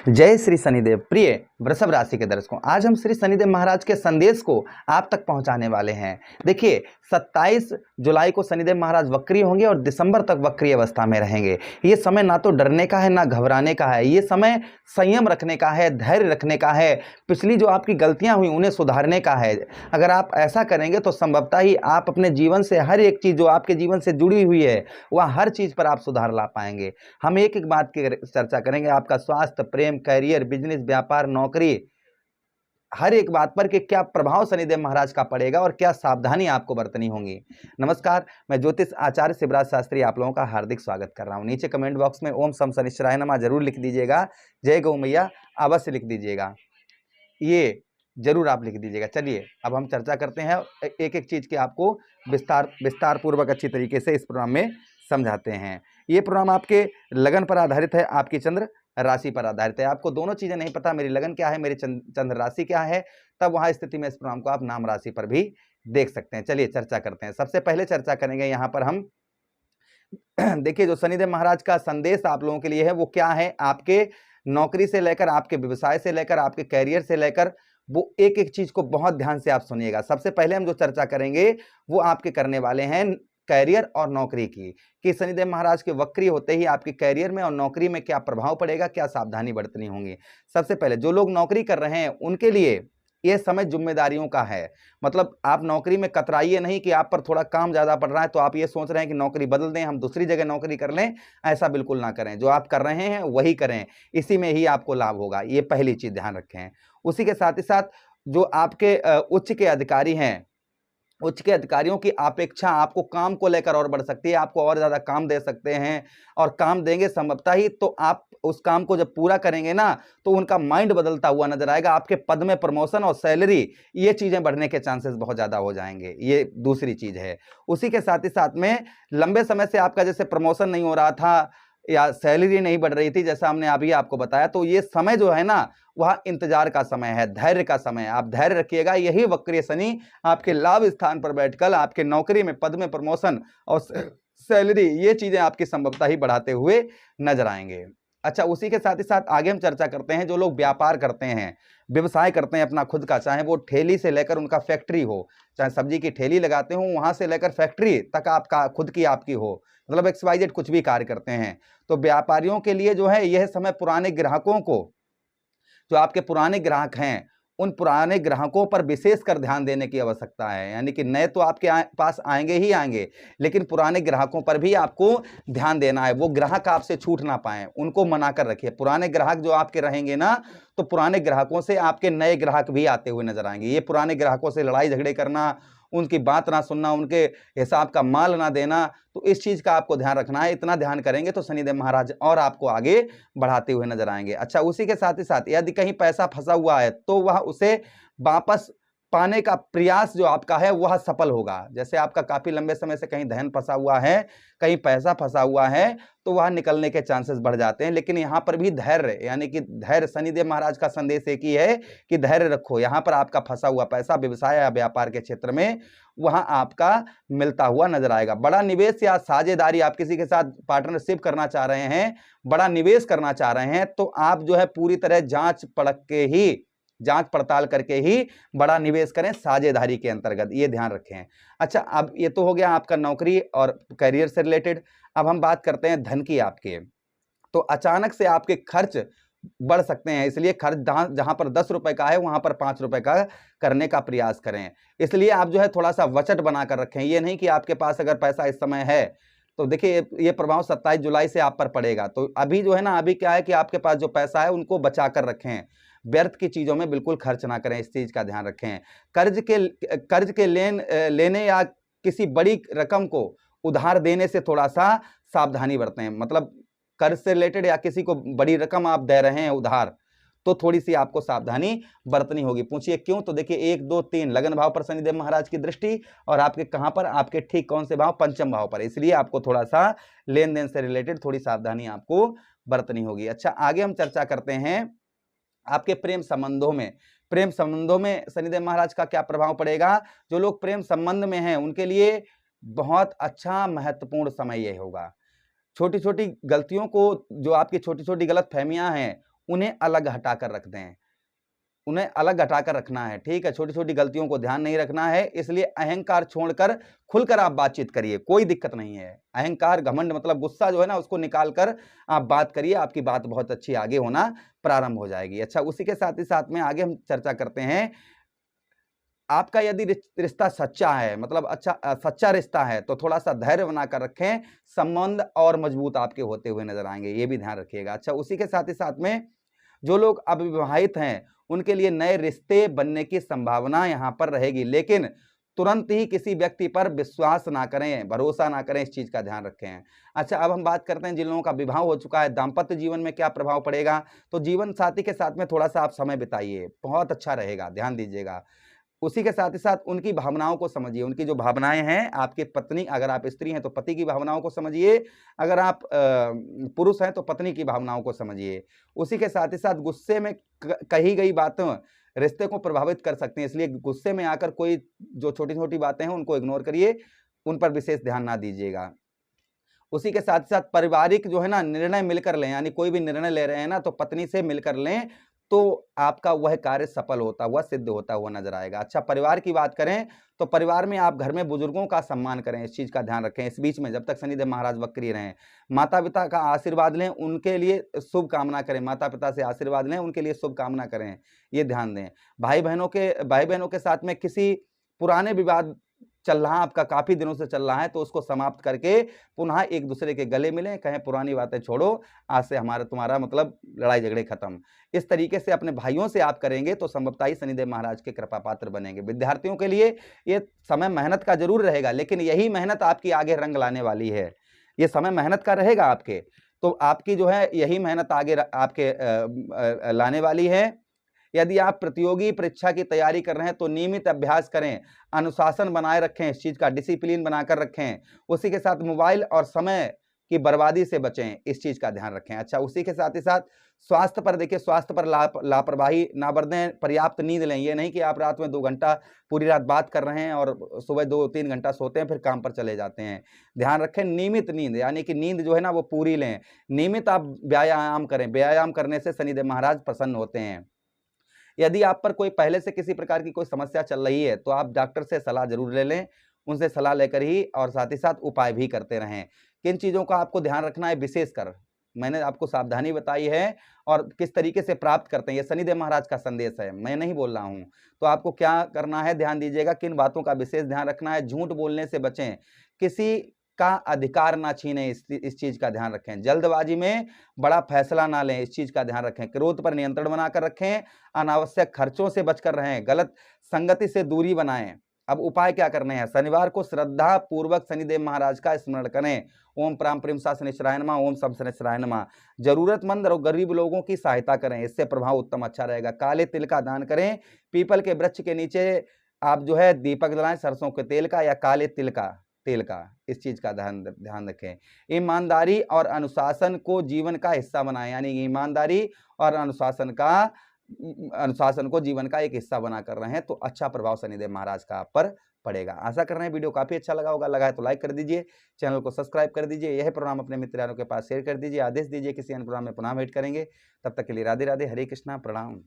जय श्री शनिदेव। प्रिय वृषभ राशि के दर्शकों, आज हम श्री शनिदेव महाराज के संदेश को आप तक पहुंचाने वाले हैं। देखिए, 27 जुलाई को शनिदेव महाराज वक्री होंगे और दिसंबर तक वक्री अवस्था में रहेंगे। ये समय ना तो डरने का है ना घबराने का है, ये समय संयम रखने का है, धैर्य रखने का है, पिछली जो आपकी गलतियां हुई उन्हें सुधारने का है। अगर आप ऐसा करेंगे तो संभवतः ही आप अपने जीवन से हर एक चीज़ जो आपके जीवन से जुड़ी हुई है वह हर चीज़ पर आप सुधार ला पाएंगे। हम एक एक बात की चर्चा करेंगे, आपका स्वास्थ्य, प्रेम, कैरियर, बिजनेस, व्यापार, नौकरी, हर एक बात पर कि क्या प्रभाव शनिदेव महाराज का पड़ेगा और क्या सावधानी आपको बरतनी होंगी। नमस्कार, मैं ज्योतिष आचार्य शिवराज शास्त्री आप लोगों का हार्दिक स्वागत कर रहा हूं। नीचे कमेंट बॉक्स में ओम सम शनिश्चराय नमः जरूर लिख दीजिएगा, जय गौ मैया अवश्य लिख दीजिएगा, ये जरूर आप लिख दीजिएगा। चलिए अब हम चर्चा करते हैं, एक एक चीज के आपको विस्तार पूर्वक अच्छी तरीके से इस प्रोग्राम में समझाते हैं। ये प्रोग्राम आपके लगन पर आधारित है, आपकी चंद्र राशि पर आधारित है। आपको दोनों चीजें नहीं पता, मेरी लगन क्या है, मेरी चंद्र राशि क्या है, तब वहां स्थिति में इस प्रोग्राम को आप नाम राशि पर भी देख सकते हैं। चलिए चर्चा करते हैं। सबसे पहले चर्चा करेंगे यहाँ पर हम देखिए, जो शनिदेव महाराज का संदेश आप लोगों के लिए है वो क्या है, आपके नौकरी से लेकर, आपके व्यवसाय से लेकर, आपके कैरियर से लेकर, वो एक एक चीज को बहुत ध्यान से आप सुनिएगा। सबसे पहले हम जो चर्चा करेंगे वो आपके करने वाले हैं कैरियर और नौकरी की, कि शनिदेव महाराज के वक्री होते ही आपके कैरियर में और नौकरी में क्या प्रभाव पड़ेगा, क्या सावधानी बरतनी होंगी। सबसे पहले जो लोग नौकरी कर रहे हैं उनके लिए यह समय जिम्मेदारियों का है। मतलब आप नौकरी में कतराइए नहीं कि आप पर थोड़ा काम ज्यादा पड़ रहा है तो आप ये सोच रहे हैं कि नौकरी बदल दें, हम दूसरी जगह नौकरी कर लें। ऐसा बिल्कुल ना करें, जो आप कर रहे हैं वही करें, इसी में ही आपको लाभ होगा। ये पहली चीज ध्यान रखें। उसी के साथ ही साथ जो आपके उच्च के अधिकारी हैं, उच्च के अधिकारियों की अपेक्षा आपको काम को लेकर और बढ़ सकती है, आपको और ज्यादा काम दे सकते हैं, और काम देंगे संभवतः ही तो आप उस काम को जब पूरा करेंगे ना तो उनका माइंड बदलता हुआ नजर आएगा। आपके पद में प्रमोशन और सैलरी, ये चीजें बढ़ने के चांसेस बहुत ज्यादा हो जाएंगे। ये दूसरी चीज है। उसी के साथ ही साथ में लंबे समय से आपका जैसे प्रमोशन नहीं हो रहा था या सैलरी नहीं बढ़ रही थी, जैसा हमने अभी आपको बताया, तो ये समय जो है ना वह इंतजार का समय है, धैर्य का समय है। आप धैर्य रखिएगा, यही वक्री शनि आपके लाभ स्थान पर बैठकर आपके नौकरी में, पद में प्रमोशन और सैलरी, ये चीजें आपकी संभवता ही बढ़ाते हुए नजर आएंगे। अच्छा, उसी के साथ ही साथ आगे हम चर्चा करते हैं जो लोग व्यापार करते हैं, व्यवसाय करते हैं अपना खुद का, चाहे वो ठेली से लेकर उनका फैक्ट्री हो, चाहे सब्जी की ठेली लगाते हो वहां से लेकर फैक्ट्री तक आपका खुद की आपकी हो, मतलब XYZ कुछ भी कार्य करते हैं, तो व्यापारियों के लिए जो है यह समय पुराने ग्राहकों को, जो आपके पुराने ग्राहक हैं उन पुराने ग्राहकों पर विशेष कर ध्यान देने की आवश्यकता है। यानी कि नए तो आपके पास आएंगे ही आएंगे, लेकिन पुराने ग्राहकों पर भी आपको ध्यान देना है। वो ग्राहक आपसे छूट ना पाए, उनको मना कर रखिए। पुराने ग्राहक जो आपके रहेंगे ना, तो पुराने ग्राहकों से आपके नए ग्राहक भी आते हुए नजर आएंगे। ये पुराने ग्राहकों से लड़ाई झगड़े करना, उनकी बात ना सुनना, उनके हिसाब का माल ना देना, तो इस चीज का आपको ध्यान रखना है। इतना ध्यान करेंगे तो शनिदेव महाराज और आपको आगे बढ़ाते हुए नजर आएंगे। अच्छा, उसी के साथ ही साथ यदि कहीं पैसा फंसा हुआ है तो वह उसे वापस पाने का प्रयास जो आपका है वह सफल होगा। जैसे आपका काफी लंबे समय से कहीं धन फंसा हुआ है, कहीं पैसा फंसा हुआ है, तो वह निकलने के चांसेस बढ़ जाते हैं। लेकिन यहाँ पर भी धैर्य, यानी कि धैर्य, शनिदेव महाराज का संदेश एक ही है कि धैर्य रखो। यहाँ पर आपका फंसा हुआ पैसा व्यवसाय या व्यापार के क्षेत्र में वहां आपका मिलता हुआ नजर आएगा। बड़ा निवेश या साझेदारी, आप किसी के साथ पार्टनरशिप करना चाह रहे हैं, बड़ा निवेश करना चाह रहे हैं, तो आप जो है पूरी तरह जांच पड़ताल करके ही बड़ा निवेश करें साझेदारी के अंतर्गत, ये ध्यान रखें। अच्छा, अब ये तो हो गया आपका नौकरी और करियर से रिलेटेड। अब हम बात करते हैं धन की आपके। तो अचानक से आपके खर्च बढ़ सकते हैं, इसलिए खर्च जहां पर 10 रुपए का है वहां पर 5 रुपए का करने का प्रयास करें। इसलिए आप जो है थोड़ा सा बचत बनाकर रखें। ये नहीं कि आपके पास अगर पैसा इस समय है तो देखिए ये प्रभाव 27 जुलाई से आप पर पड़ेगा। तो अभी जो है ना, अभी क्या है कि आपके पास जो पैसा है उनको बचा कर रखें, व्यर्थ की चीजों में बिल्कुल खर्च ना करें, इस चीज का ध्यान रखें। कर्ज के लेने या किसी बड़ी रकम को उधार देने से थोड़ा सा सावधानी बरतें। मतलब कर्ज से रिलेटेड या किसी को बड़ी रकम आप दे रहे हैं उधार, तो थोड़ी सी आपको सावधानी बरतनी होगी। पूछिए क्यों? तो देखिए 1, 2, 3 लगन भाव पर शनिदेव महाराज की दृष्टि, और आपके कहां पर, आपके ठीक कौन से भाव? पंचम भाव पर। इसलिए आपको थोड़ा सा लेन देन से रिलेटेड थोड़ी सावधानी आपको बरतनी होगी। अच्छा, आगे हम चर्चा करते हैं आपके प्रेम संबंधों में। प्रेम संबंधों में शनिदेव महाराज का क्या प्रभाव पड़ेगा? जो लोग प्रेम संबंध में हैं उनके लिए बहुत अच्छा महत्वपूर्ण समय यह होगा। छोटी छोटी गलतियों को, जो आपकी छोटी छोटी गलत फहमियां हैं उन्हें अलग हटाकर रख दें, उन्हें अलग हटाकर रखना है, ठीक है। छोटी छोटी गलतियों को ध्यान नहीं रखना है, इसलिए अहंकार छोड़कर खुलकर आप बातचीत करिए, कोई दिक्कत नहीं है। अहंकार, घमंड मतलब गुस्सा जो है ना, उसको निकाल कर आप बात करिए, आपकी बात बहुत अच्छी आगे होना प्रारंभ हो जाएगी। अच्छा, उसी के साथ ही साथ में आगे हम चर्चा करते हैं, आपका यदि रिश्ता सच्चा है, मतलब सच्चा रिश्ता है, तो थोड़ा सा धैर्य बनाकर रखें, संबंध और मजबूत आपके होते हुए नजर आएंगे, ये भी ध्यान रखिएगा। अच्छा, उसी के साथ ही साथ में जो लोग अविवाहित हैं, उनके लिए नए रिश्ते बनने की संभावना यहां पर रहेगी, लेकिन तुरंत ही किसी व्यक्ति पर विश्वास ना करें, भरोसा ना करें, इस चीज का ध्यान रखें। अच्छा, अब हम बात करते हैं जिन लोगों का विवाह हो चुका है, दाम्पत्य जीवन में क्या प्रभाव पड़ेगा। तो जीवन साथी के साथ में थोड़ा सा आप समय बिताइए, बहुत अच्छा रहेगा, ध्यान दीजिएगा। उसी के साथ ही साथ उनकी भावनाओं को समझिए, उनकी जो भावनाएं हैं, आपके पत्नी, अगर आप स्त्री हैं तो पति की भावनाओं को समझिए, अगर आप पुरुष हैं तो पत्नी की भावनाओं को समझिए। उसी के साथ ही साथ गुस्से में कही गई बातें रिश्ते को प्रभावित कर सकती हैं, इसलिए गुस्से में आकर कोई जो छोटी छोटी बातें हैं उनको इग्नोर करिए, उन पर विशेष ध्यान ना दीजिएगा। उसी के साथ साथ पारिवारिक जो है ना निर्णय मिलकर लें, यानी कोई भी निर्णय ले रहे हैं ना तो पत्नी से मिलकर लें, तो आपका वह कार्य सफल होता हुआ, सिद्ध होता हुआ नजर आएगा। अच्छा, परिवार की बात करें तो परिवार में आप घर में बुजुर्गों का सम्मान करें, इस चीज का ध्यान रखें। इस बीच में जब तक शनिदेव महाराज वक्री रहें, माता पिता का आशीर्वाद लें, उनके लिए शुभ कामना करें, माता पिता से आशीर्वाद लें, उनके लिए शुभ कामना करें, ये ध्यान दें। भाई बहनों के साथ में किसी पुराने विवाद चल रहा, आपका काफी दिनों से चल रहा है, तो उसको समाप्त करके पुनः एक दूसरे के गले मिलें, कहें पुरानी बातें छोड़ो, आज से तुम्हारा मतलब लड़ाई झगड़े खत्म। इस तरीके से अपने भाइयों से आप करेंगे तो संभवतः ही शनिदेव महाराज के कृपा पात्र बनेंगे। विद्यार्थियों के लिए ये समय मेहनत का जरूर रहेगा, लेकिन यही मेहनत आपकी आगे रंग लाने वाली है। ये समय मेहनत का रहेगा आपके, तो आपकी जो है यही मेहनत आगे आपके लाने वाली है। यदि आप प्रतियोगी परीक्षा की तैयारी कर रहे हैं तो नियमित अभ्यास करें, अनुशासन बनाए रखें, इस चीज का डिसिप्लिन बनाकर रखें। उसी के साथ मोबाइल और समय की बर्बादी से बचें, इस चीज का ध्यान रखें। अच्छा, उसी के साथ ही साथ स्वास्थ्य पर देखिए, स्वास्थ्य पर लापरवाही ना बरतें, पर्याप्त नींद लें। ये नहीं कि आप रात में 2 घंटा पूरी रात बात कर रहे हैं और सुबह 2-3 घंटा सोते हैं, फिर काम पर चले जाते हैं। ध्यान रखें नियमित नींद, यानी कि नींद जो है ना वो पूरी लें। नियमित आप व्यायाम करें, व्यायाम करने से शनिदेव महाराज प्रसन्न होते हैं। यदि आप पर कोई पहले से किसी प्रकार की कोई समस्या चल रही है तो आप डॉक्टर से सलाह जरूर ले लें, उनसे सलाह लेकर ही और साथ ही साथ उपाय भी करते रहें। किन चीजों का आपको ध्यान रखना है विशेषकर, मैंने आपको सावधानी बताई है, और किस तरीके से प्राप्त करते हैं, ये शनिदेव महाराज का संदेश है, मैं नहीं बोल रहा हूं। तो आपको क्या करना है, ध्यान दीजिएगा, किन बातों का विशेष ध्यान रखना है। झूठ बोलने से बचें, किसी का अधिकार ना छीने, इस चीज का ध्यान रखें। जल्दबाजी में बड़ा फैसला ना लें, इस चीज का ध्यान रखें। क्रोध पर नियंत्रण बनाकर रखें, अनावश्यक खर्चों से बचकर रहें, गलत संगति से दूरी बनाएं। अब उपाय क्या करने हैं, शनिवार को श्रद्धा पूर्वक शनिदेव महाराज का स्मरण करें। ओम प्राम प्रेम सा शनिश्चराय नमः, ओम सब शनिश्चराय नमः। जरूरतमंद और गरीब लोगों की सहायता करें, इससे प्रभाव उत्तम अच्छा रहेगा। काले तिल का दान करें, पीपल के वृक्ष के नीचे आप जो है दीपक जलाएं, सरसों के तेल का या काले तिल का, इस चीज का ध्यान रखें। ईमानदारी और अनुशासन को जीवन का हिस्सा बनाएं, यानी ईमानदारी और अनुशासन को जीवन का एक हिस्सा बनाकर रहें, तो अच्छा प्रभाव शनिदेव महाराज का आप पर पड़ेगा। आशा कर रहे हैं वीडियो काफी अच्छा लगा होगा, लगा है तो लाइक कर दीजिए, चैनल को सब्सक्राइब कर दीजिए, यह प्रोग्राम अपने मित्रों के पास शेयर कर दीजिए, आदेश दीजिए, किसी अन्य प्रोग्राम में पुनः भेंट करेंगे। तब तक के लिए राधे राधे, हरे कृष्णा, प्रणाम।